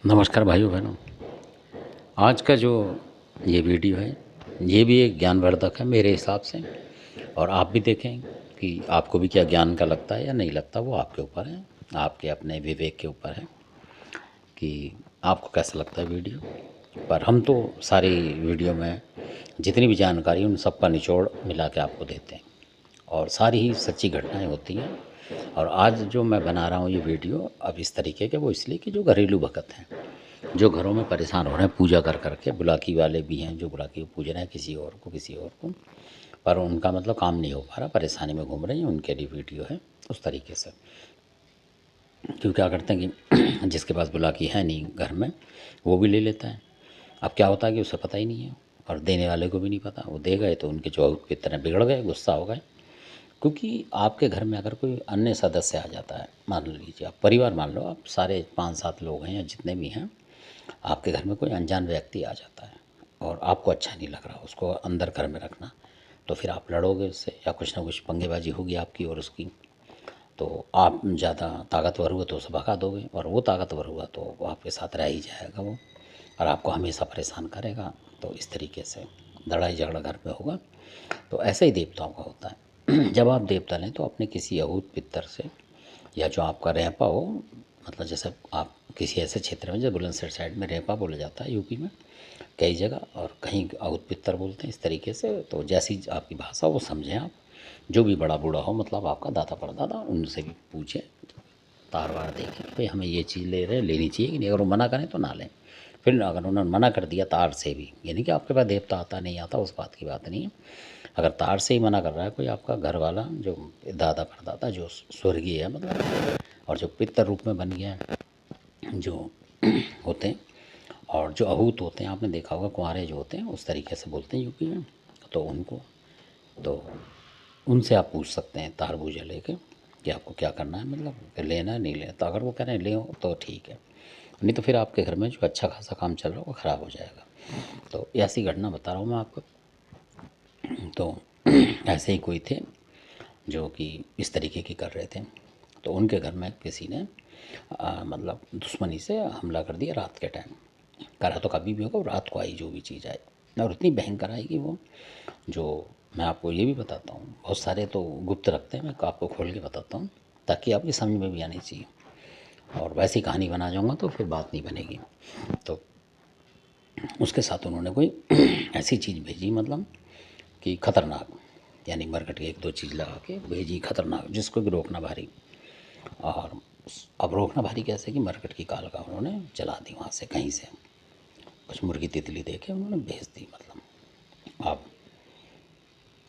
नमस्कार भाइयों बहनों। आज का जो ये वीडियो है ये भी एक ज्ञानवर्धक है मेरे हिसाब से। और आप भी देखें कि आपको भी क्या ज्ञान का लगता है या नहीं लगता, वो आपके ऊपर है, आपके अपने विवेक के ऊपर है कि आपको कैसा लगता है वीडियो। पर हम तो सारी वीडियो में जितनी भी जानकारी उन सब का निचोड़ मिला के आपको देते हैं और सारी ही सच्ची घटनाएं होती हैं। और आज जो मैं बना रहा हूँ ये वीडियो अब इस तरीके के, वो इसलिए कि जो घरेलू भगत हैं, जो घरों में परेशान हो रहे हैं पूजा कर करके, बुलाकी वाले भी हैं जो बुलाकी को पूज रहे हैं किसी और को किसी और को, पर उनका मतलब काम नहीं हो पा रहा, परेशानी में घूम रहे हैं, उनके लिए वीडियो है उस तरीके से। क्यों क्या करते हैं कि जिसके पास बुलाकी है नहीं घर में वो भी ले लेता है। अब क्या होता है कि उसे पता ही नहीं है और देने वाले को भी नहीं पता, वो दे गए तो उनके जो की तरह बिगड़ गए, गुस्सा हो गए। क्योंकि आपके घर में अगर कोई अन्य सदस्य आ जाता है, मान लीजिए आप परिवार, मान लो आप सारे 5-7 लोग हैं या जितने भी हैं, आपके घर में कोई अनजान व्यक्ति आ जाता है और आपको अच्छा नहीं लग रहा उसको अंदर घर में रखना, तो फिर आप लड़ोगे उससे या कुछ ना कुछ पंगेबाजी होगी आपकी और उसकी। तो आप ज़्यादा ताकतवर हुए तो उसे भगा दोगे और वो ताकतवर हुआ तो वो आपके साथ रह ही जाएगा वो, और आपको हमेशा परेशान करेगा। तो इस तरीके से लड़ाई झगड़ा घर में होगा। तो ऐसे ही देवताओं का होता है। जब आप देवता लें तो अपने किसी अहूत पितर से, या जो आपका रेपा हो, मतलब जैसे आप किसी ऐसे क्षेत्र में, जैसे बुलंदशहर साइड में रेपा बोला जाता है यूपी में कई जगह, और कहीं अहूत पितर बोलते हैं इस तरीके से। तो जैसी आपकी भाषा वो समझें आप, जो भी बड़ा बूढ़ा हो, मतलब आपका दादा परदादा, उनसे भी पूछें, तार वार देखें भाई हमें ये चीज़ ले रहे लेनी चाहिए कि नहीं। अगर वो मना करें तो ना लें। फिर अगर उन्होंने मना कर दिया तार से भी, यानी कि आपके पास देवता आता नहीं आता उस बात की बात नहीं है। अगर तार से ही मना कर रहा है कोई आपका घर वाला, जो दादा परदादा जो स्वर्गीय है मतलब, और जो पितर रूप में बन गया है, जो होते हैं, और जो अहूत होते हैं, आपने देखा होगा कुंवारे जो होते हैं उस तरीके से बोलते हैं यूपी में, तो उनको, तो उनसे आप पूछ सकते हैं तार बूझे लेके कि आपको क्या करना है, मतलब कि लेना है नहीं लेना। तो अगर वो कह रहे हैं ले तो ठीक है, नहीं तो फिर आपके घर में जो अच्छा खासा काम चल रहा है वो ख़राब हो जाएगा। तो ऐसी घटना बता रहा हूँ मैं आपको। तो ऐसे ही कोई थे जो कि इस तरीके की कर रहे थे, तो उनके घर में किसी ने मतलब दुश्मनी से हमला कर दिया रात के टाइम। करा तो कभी भी होगा, रात को आई जो भी चीज़ आई, और इतनी भयंकर आई कि वो, जो मैं आपको ये भी बताता हूँ, बहुत सारे तो गुप्त रखते हैं, मैं आपको खोल के बताता हूँ ताकि आपकी समझ में भी आनी चाहिए। और वैसी कहानी बना जाऊँगा तो फिर बात नहीं बनेगी। तो उसके साथ उन्होंने कोई ऐसी चीज़ भेजी, मतलब कि खतरनाक, यानी मरकट के 1-2 चीज़ लगा के भेजी खतरनाक, जिसको कि रोकना भारी। और अब रोकना भारी कैसे कि मरकट की काल का उन्होंने जला दी, वहाँ से कहीं से कुछ मुर्गी तितली दे के उन्होंने भेज दी, मतलब अब।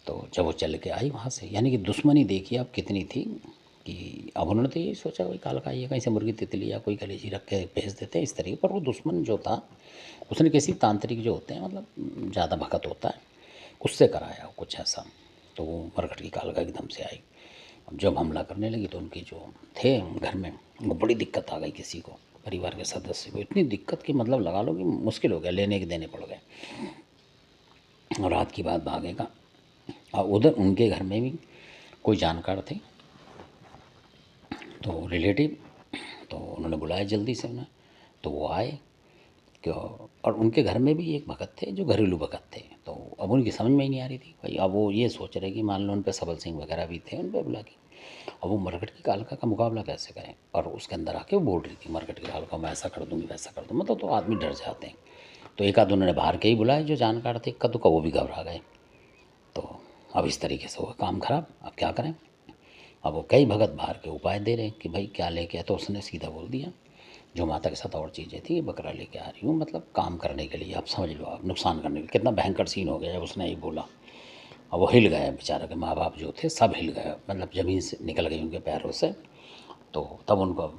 तो जब वो चल के आई वहाँ से, यानी कि दुश्मनी देखिए अब कितनी थी कि अब उन्होंने तो यही सोचा कोई काल का आई है, कहीं से मुर्गी तितली या कोई कलेजी रख के भेज देते हैं इस तरीके। पर वो दुश्मन जो था उसने किसी तांत्रिक जो होते हैं, मतलब ज़्यादा भगत होता है, उससे कराया कुछ ऐसा। तो वो मरकट की काल का एकदम से आई। अब जब हमला करने लगी तो उनकी जो थे घर में, वो बड़ी दिक्कत आ गई, किसी को परिवार के सदस्य को इतनी दिक्कत की मतलब लगा लो कि मुश्किल हो गया, लेने के देने पड़ गए। और रात की बात भागेगा। और उधर उनके घर में भी कोई जानकार थे, तो रिलेटिव, तो उन्होंने बुलाया जल्दी से उन्हें, तो वो आए क्यों। और उनके घर में भी एक भगत थे जो घरेलू भगत थे। तो अब उनकी समझ में ही नहीं आ रही थी भाई, अब वो ये सोच रहे कि मान लो उन पे सबल सिंह वगैरह भी थे उन पे बुला के, अब वो मरकट की कालका का मुकाबला कैसे करें। और उसके अंदर आके वो बोल रही थी मरकट की कालका, मैं ऐसा कर दूंगी वैसा कर दूँ, मतलब तो आदमी डर जाते हैं। तो एक आध उन्होंने बाहर के ही बुलाए जो जानकार थे, इक्का दुक्का वो भी घबरा गए। तो अब इस तरीके से हुआ काम खराब, अब क्या करें। अब वो कई भगत बाहर के उपाय दे रहे हैं कि भाई क्या लेके आए, तो उसने सीधा बोल दिया जो माता के साथ और चीज़ें थी, बकरा लेके आ रही हूँ, मतलब काम करने के लिए, आप समझ लो, आप नुकसान करने के लिए। कितना भयंकर सीन हो गया जब उसने ये बोला। अब वो हिल गए, बेचारा के माँ बाप जो थे सब हिल गए, मतलब ज़मीन से निकल गई उनके पैरों से। तो तब उनको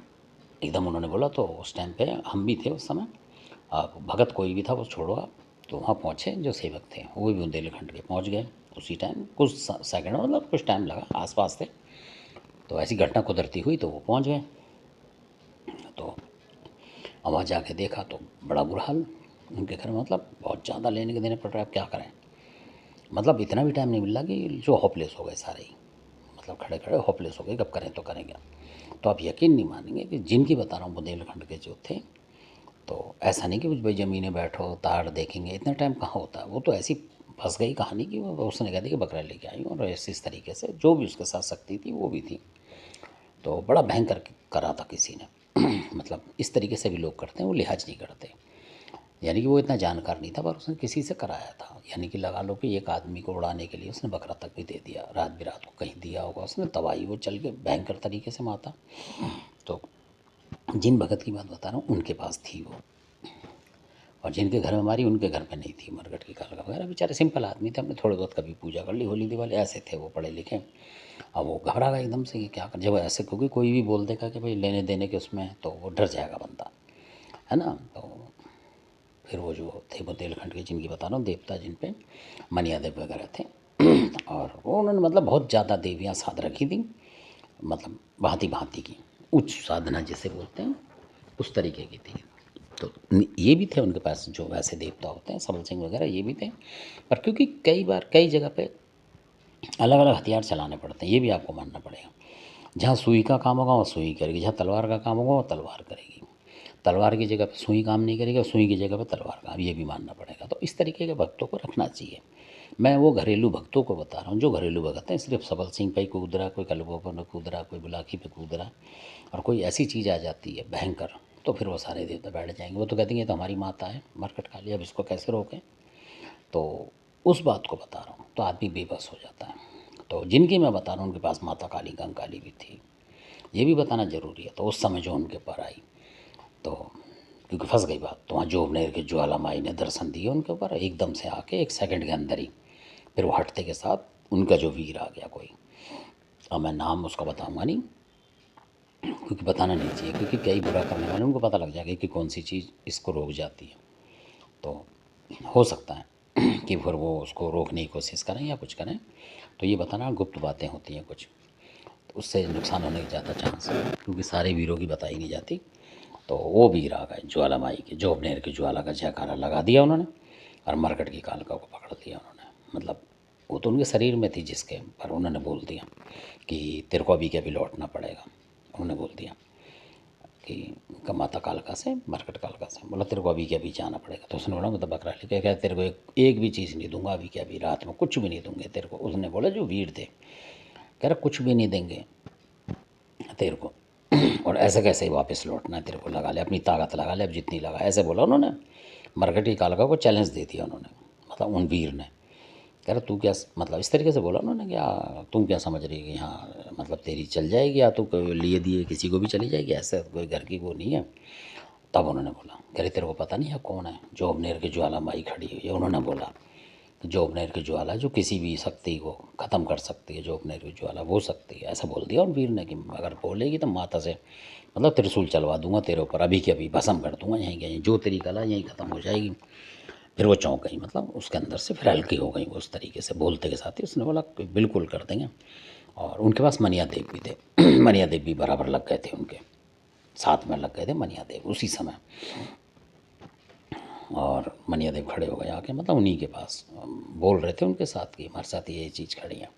एकदम उन्होंने बोला, तो उस टाइम पे हम भी थे उस समय, आप भगत कोई भी था वो छोड़ो आप। तो वहाँ पहुँचे जो सेवक थे वो भी बुंदेलखंड के पहुँच गए उसी टाइम, कुछ सेकंड, मतलब कुछ टाइम लगा, आसपास थे। तो ऐसी घटना कुदरती हुई तो वो पहुँच गए। तो अब वहाँ जाके देखा तो बड़ा बुरा हाल उनके घर में, मतलब बहुत ज़्यादा लेने के देने पड़ रहा है। अब क्या करें, मतलब इतना भी टाइम नहीं मिला कि जो होपलेस हो गए सारे ही, मतलब खड़े खड़े होपलेस हो गए, कब करें तो करें क्या। तो आप यकीन नहीं मानेंगे कि जिनकी बता रहा हूँ बुंदेलखंड के जो थे, तो ऐसा नहीं कि कुछ भाई ज़मीनें बैठो तार देखेंगे, इतना टाइम कहाँ होता है। वो तो ऐसी फंस गई कहानी कि वो उसने कह दिया कि बकरा लेके आई और इस तरीके से जो भी उसके साथ शक्ति थी वो भी थी। तो बड़ा भयंकर करा था किसी ने मतलब इस तरीके से भी लोग करते हैं, वो लिहाज नहीं करते। यानी कि वो इतना जानकार नहीं था पर उसने किसी से कराया था। यानी कि लगा लो कि एक आदमी को उड़ाने के लिए उसने बकरा तक भी दे दिया, रात बिरात को कहीं दिया होगा उसने, तबाही वो चल के भयंकर तरीके से माता। तो जिन भगत की बात बता रहा हूँ उनके पास थी वो, और जिनके घर में मारी उनके घर में नहीं थी। मरकट की कालका वगैरह बेचारे सिंपल आदमी थे, हमने थोड़े बहुत कभी पूजा कर ली, होली दिवाली, ऐसे थे वो पढ़े लिखे। अब वो घबरा गया एकदम से कि क्या कर, जब ऐसे क्योंकि कोई भी बोल देगा कि भाई लेने देने के उसमें तो वो डर जाएगा बंदा, है ना। तो फिर वो जो थे बुंदेलखंड के जिनकी बता रहा हूँ देवता, जिन पे मनिया देव वगैरह थे और वो उन्होंने मतलब बहुत ज़्यादा देवियाँ साध रखी थी, मतलब भांति भांति की उच्च साधना जिसे बोलते हैं उस तरीके की थी। तो ये भी थे उनके पास जो वैसे देवता होते हैं, सबल सिंह वगैरह ये भी थे। पर क्योंकि कई बार कई जगह पे अलग अलग हथियार चलाने पड़ते हैं, ये भी आपको मानना पड़ेगा। जहाँ सुई का काम होगा वो सुई करेगी, जहाँ तलवार का काम होगा वो तलवार करेगी, तलवार की जगह पे सुई काम नहीं करेगी और सुई की जगह पे तलवार काम, ये भी मानना पड़ेगा। तो इस तरीके के भक्तों को रखना चाहिए। मैं वो घरेलू भक्तों को बता रहा हूँ जो घरेलू भगत हैं, सिर्फ सबल सिंह पे ही कूद रहा, कोई कलबों पर कूद रहा, कोई बुलाकी पे कूद रहा, और कोई ऐसी चीज़ आ जाती है भयंकर, तो फिर वो सारे देवता बैठ जाएंगे। वो तो कहते हैं ये तो हमारी माता है मरकट काली, अब इसको कैसे रोकें। तो उस बात को बता रहा हूँ, तो आदमी बेबस हो जाता है। तो जिनकी मैं बता रहा हूँ उनके पास माता काली कंकाली भी थी, ये भी बताना ज़रूरी है। तो उस समय जो उनके ऊपर आई, तो क्योंकि फंस गई बात, तो वहाँ जोबनेर के ज्वाला माई ने दर्शन दिए उनके ऊपर एकदम से आके, एक सेकंड के अंदर ही। फिर वो हटते के साथ उनका जो वीर आ गया कोई, अब मैं नाम उसका बताऊंगा नहीं क्योंकि बताना नहीं चाहिए, क्योंकि कई बुरा करने वाले उनको पता लग जाएगा कि कौन सी चीज़ इसको रोक जाती है। तो हो सकता है कि फिर वो उसको रोकने की कोशिश करें या कुछ करें। तो ये बताना गुप्त बातें होती हैं कुछ, तो उससे नुकसान होने की ज़्यादा चांस है, क्योंकि सारे वीरों की बताई नहीं जाती। तो वो वीर आ गए ज्वाला माई के, जोबनेर की ज्वाला का जयकारा लगा दिया उन्होंने और मरकट की कालका को पकड़ लिया उन्होंने। मतलब वो तो उनके शरीर में थी जिसके, पर उन्होंने बोल दिया कि तेरे को अभी के अभी लौटना पड़ेगा। उन्होंने बोल दिया कि माता कालका से, मरकट कालका से, बोला तेरे को अभी के अभी जाना पड़ेगा। तो उसने बोला मतलब बकरा लेके क्या, तेरे को एक भी चीज़ नहीं दूंगा अभी के अभी, रात में कुछ भी नहीं दूंगे तेरे को। उसने बोला जो वीर थे, कह रहा कुछ भी नहीं देंगे तेरे को, और ऐसे कैसे ही वापस लौटना है तेरे को, लगा ले अपनी ताकत, लगा ले अब जितनी लगा, ऐसे बोला उन्होंने। मरकट की कालका को चैलेंज दे दिया उन्होंने, मतलब उन वीर ने। कह रहा तू क्या, मतलब इस तरीके से बोला उन्होंने, क्या तुम क्या समझ रही है कि हाँ मतलब तेरी चल जाएगी या तू लिए दिए किसी को भी चली जाएगी, ऐसे कोई घर की वो नहीं है। तब उन्होंने बोला, कह रही तेरे को पता नहीं है कौन है, जोबनेर की ज्वाला माई खड़ी हुई है। उन्होंने बोला जोबनेर की ज्वाला जो किसी भी शक्ति को ख़त्म कर सकती है, जोबनेर की ज्वाला वो शक्ति है, ऐसा बोल दिया। और वीर ने कि अगर बोलेगी तो माता से मतलब त्रिशूल चलवा दूंगा तेरे ऊपर, अभी के अभी भस्म कर दूंगा, यहीं के यहीं जो तेरी कला यहीं ख़त्म हो जाएगी। फिर वो चौंक गई, मतलब उसके अंदर से फिर हल्की हो गई वो, उस तरीके से बोलते के साथ ही उसने बोला कि बिल्कुल कर देंगे। और उनके पास मनिया देव भी थे मनिया देव भी बराबर लग गए थे, उनके साथ में लग गए थे मनिया देव उसी समय। और मनिया देव खड़े हो गए आके, मतलब उन्हीं के पास बोल रहे थे उनके साथ कि हमारे साथ ये चीज़ खड़ी है।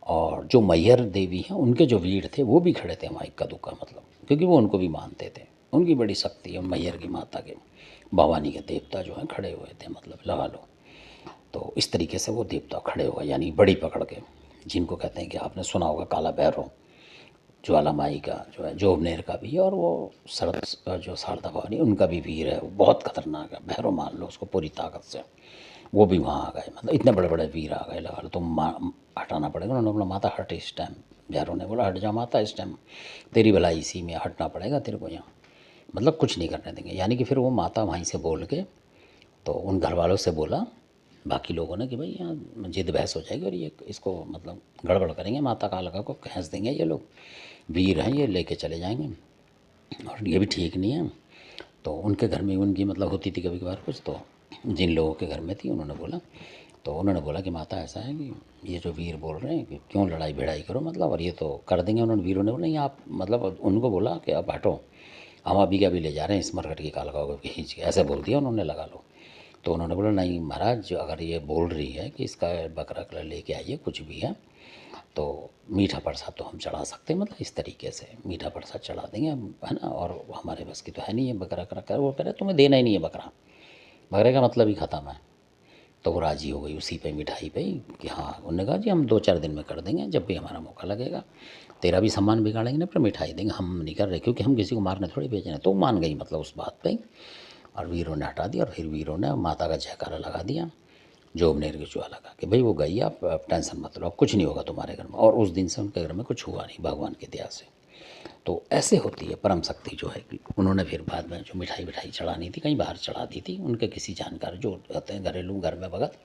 और जो मैहर देवी हैं उनके जो वीर थे वो भी खड़े थे वहाँ इक्का दुक्का, मतलब क्योंकि वो उनको भी मानते थे, उनकी बड़ी शक्ति है मैहर की माता के, भवानी के देवता जो हैं खड़े हुए थे, मतलब लगा लो। तो इस तरीके से वो देवता खड़े हुए, यानी बड़ी पकड़ के, जिनको कहते हैं कि आपने सुना होगा काला भैरव, ज्वाला माई का जो है, जोबनेर का भी है, और वो शरद जो शारदा भवानी उनका भी वीर है, वो बहुत खतरनाक है भैरव, मान लो उसको पूरी ताकत से। वो भी वहाँ आ गए, मतलब इतने बड़े बड़े वीर आ गए, लगा लो तुम हटाना पड़ेगा। उन्होंने बोला माता हट इस टाइम, भैरव ने बोला हट जा माता इस टाइम, तेरी भलाई इसी में, हटना पड़ेगा तेरे को यहाँ, मतलब कुछ नहीं करने देंगे। यानी कि फिर वो माता वहीं से बोल के तो उन घर वालों से बोला बाकी लोगों ने कि भाई यहाँ जिद बहस हो जाएगी और ये इसको मतलब गड़बड़ करेंगे, माता कालका को खींच देंगे, ये लोग वीर हैं ये लेके चले जाएंगे और ये भी ठीक नहीं है। तो उनके घर में उनकी मतलब होती थी कभी कभार कुछ, तो जिन लोगों के घर में थी उन्होंने बोला, तो उन्होंने बोला कि माता ऐसा है कि ये जो वीर बोल रहे हैं कि क्यों लड़ाई भिड़ाई करो, मतलब और ये तो कर देंगे। उन्होंने वीरों ने बोला नहीं आप, मतलब उनको बोला कि आप हटो, हम अभी के अभी ले जा रहे हैं इस मरकट की कालका को खींच के, ऐसे बोल दिया उन्होंने, लगा लो। तो उन्होंने बोला नहीं महाराज, जो अगर ये बोल रही है कि इसका बकरा कलर लेके आइए कुछ भी है, तो मीठा प्रसाद तो हम चढ़ा सकते हैं, मतलब इस तरीके से मीठा प्रसाद चढ़ा देंगे हम, है ना। और हमारे बस की तो है नहीं है बकरा कर कर, वो कह रहे तुम्हें देना ही नहीं है बकरा, बकरे का मतलब ही ख़त्म है। तो वो राज़ी हो गई उसी पे, मिठाई पे ही कि हाँ। उन्होंने कहा जी हम 2-4 दिन में कर देंगे, जब भी हमारा मौका लगेगा। तेरा भी सामान बिगाड़ेंगे ना, पर मिठाई देंगे, हम नहीं कर रहे, क्योंकि हम किसी को मारने थोड़ी भेज रहे हैं। तो मान गई मतलब उस बात पे। और वीरों ने हटा दिया, और फिर वीरों ने माता का जयकारा लगा दिया, जोबनेर की चूहा लगा कि भाई वो गई, आप टेंशन मत लो, अब कुछ नहीं होगा तुम्हारे घर में। और उस दिन से उनके घर में कुछ हुआ नहीं, भगवान की दया से। तो ऐसे होती है परम शक्ति जो है कि उन्होंने फिर बाद में जो मिठाई विठाई चढ़ानी थी कहीं बाहर चढ़ा दी थी, उनके किसी जानकार जो रहते हैं घरेलू, घर में भगत,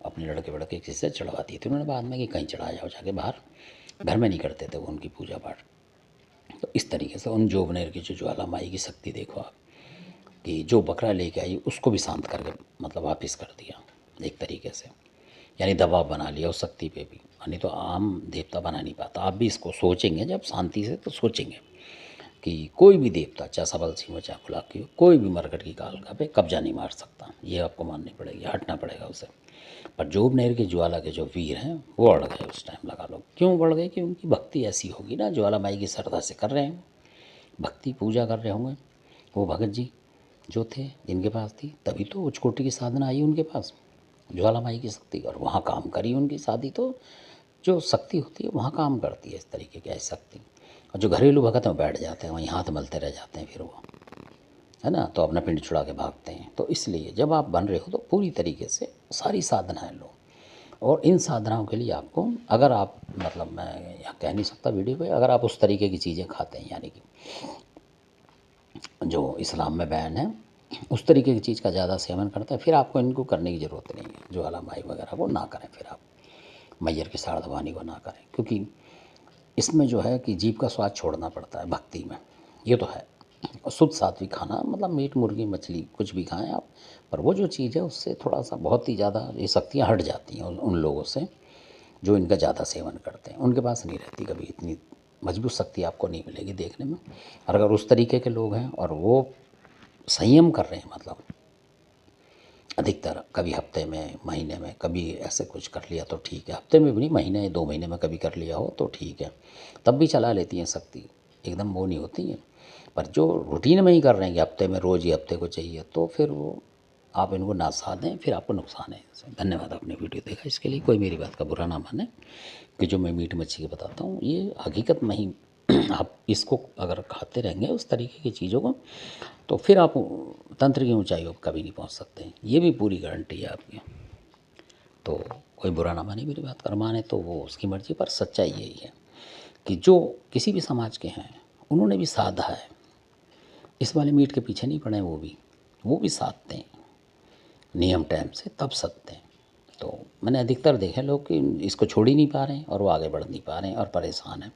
अपने लड़के वड़के किसी से चढ़वा दी थी उन्होंने बाद में कि कहीं चढ़ा जाओ जाके बाहर, घर में नहीं करते थे वो उनकी पूजा पाठ। तो इस तरीके से उन जोबनेर की जो ज्वाला माई की शक्ति देखो आप, कि जो बकरा लेके आई उसको भी शांत करके मतलब वापस कर दिया एक तरीके से, यानी दबाव बना लिया उस शक्ति पे भी। नहीं तो आम देवता बना नहीं पाता। आप भी इसको सोचेंगे जब शांति से, तो सोचेंगे कि कोई भी देवता, चाहे सबल सिंह हो चाहे गुलाब की हो, कोई भी मरकट की कालका पे कब्जा नहीं मार सकता, ये आपको माननी पड़ेगी, हटना पड़ेगा उसे। पर जोबनेर की ज्वाला के जो वीर हैं वो अड़ गए उस टाइम, लगा लो क्यों बढ़ गए, कि उनकी भक्ति ऐसी होगी ना, ज्वाला माई की श्रद्धा से कर रहे हैं, भक्ति पूजा कर रहे होंगे। वो भगत जी जो थे जिनके पास थी, तभी तो उच्च कोटि की साधना आई उनके पास, ज्वाला माई की शक्ति, और वहाँ काम करी उनकी शादी। तो जो शक्ति होती है वहाँ काम करती है इस तरीके की ऐसी शक्ति। और जो घरेलू भगत में बैठ जाते हैं वहीं हाथ मलते रह जाते हैं, फिर वो, है ना, तो अपना पिंड छुड़ा के भागते हैं। तो इसलिए जब आप बन रहे हो तो पूरी तरीके से सारी साधनाएं लो। और इन साधनाओं के लिए आपको, अगर आप मतलब, मैं यहाँ कह नहीं सकता वीडियो पे, अगर आप उस तरीके की चीज़ें खाते हैं, यानी कि जो इस्लाम में बैन है, उस तरीके की चीज़ का ज़्यादा सेवन करते हैं, फिर आपको इनको करने की ज़रूरत नहीं है। ज्वाला माई वगैरह को ना करें, फिर आप मैयर की साढ़धवानी को ना करें, क्योंकि इसमें जो है कि जीभ का स्वाद छोड़ना पड़ता है भक्ति में, ये तो है। और शुद्ध सात्विक खाना मतलब मीट मुर्गी मछली कुछ भी खाएं आप, पर वो जो चीज़ है उससे थोड़ा सा बहुत ही ज़्यादा ये शक्तियाँ हट जाती हैं उन लोगों से जो इनका ज़्यादा सेवन करते हैं। उनके पास नहीं रहती कभी इतनी मजबूत शक्ति, आपको नहीं मिलेगी देखने में। और अगर उस तरीके के लोग हैं और वो संयम कर रहे हैं, मतलब अधिकतर कभी हफ्ते में, महीने में कभी ऐसे कुछ कर लिया तो ठीक है, हफ्ते में भी नहीं, महीने 2 महीने में कभी कर लिया हो तो ठीक है, तब भी चला लेती हैं शक्ति, एकदम वो नहीं होती है। पर जो रूटीन में ही कर रहे हैं कि हफ्ते में रोज़ ही हफ्ते को चाहिए, तो फिर वो आप इनको ना साथ दें, फिर आपको नुकसान है इससे। धन्यवाद आपने वीडियो देखा, इसके लिए कोई मेरी बात का बुरा ना माने कि जो मैं मीट मच्छी की बताता हूँ ये हकीकत में ही आप इसको अगर खाते रहेंगे उस तरीके की चीज़ों को, तो फिर आप तंत्र की ऊंचाइयों पर कभी नहीं पहुंच सकते, ये भी पूरी गारंटी है आपकी। तो कोई बुरा ना माने मेरी बात, कर माने तो वो उसकी मर्ज़ी, पर सच्चाई यही है कि जो किसी भी समाज के हैं उन्होंने भी साधा है, इस वाले मीट के पीछे नहीं पड़े, वो भी साधते हैं नियम टाइम से, तब सधते हैं। तो मैंने अधिकतर देखे लोग कि इसको छोड़ ही नहीं पा रहे हैं और वो आगे बढ़ नहीं पा रहे हैं और परेशान हैं।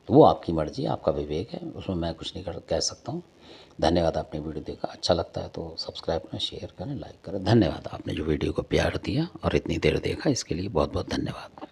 तो वो आपकी मर्ज़ी, आपका विवेक है, उसमें मैं कुछ नहीं कह सकता हूँ। धन्यवाद आपने वीडियो देखा, अच्छा लगता है तो सब्सक्राइब करें, शेयर करें, लाइक करें। धन्यवाद आपने जो वीडियो को प्यार दिया और इतनी देर देखा, इसके लिए बहुत बहुत धन्यवाद।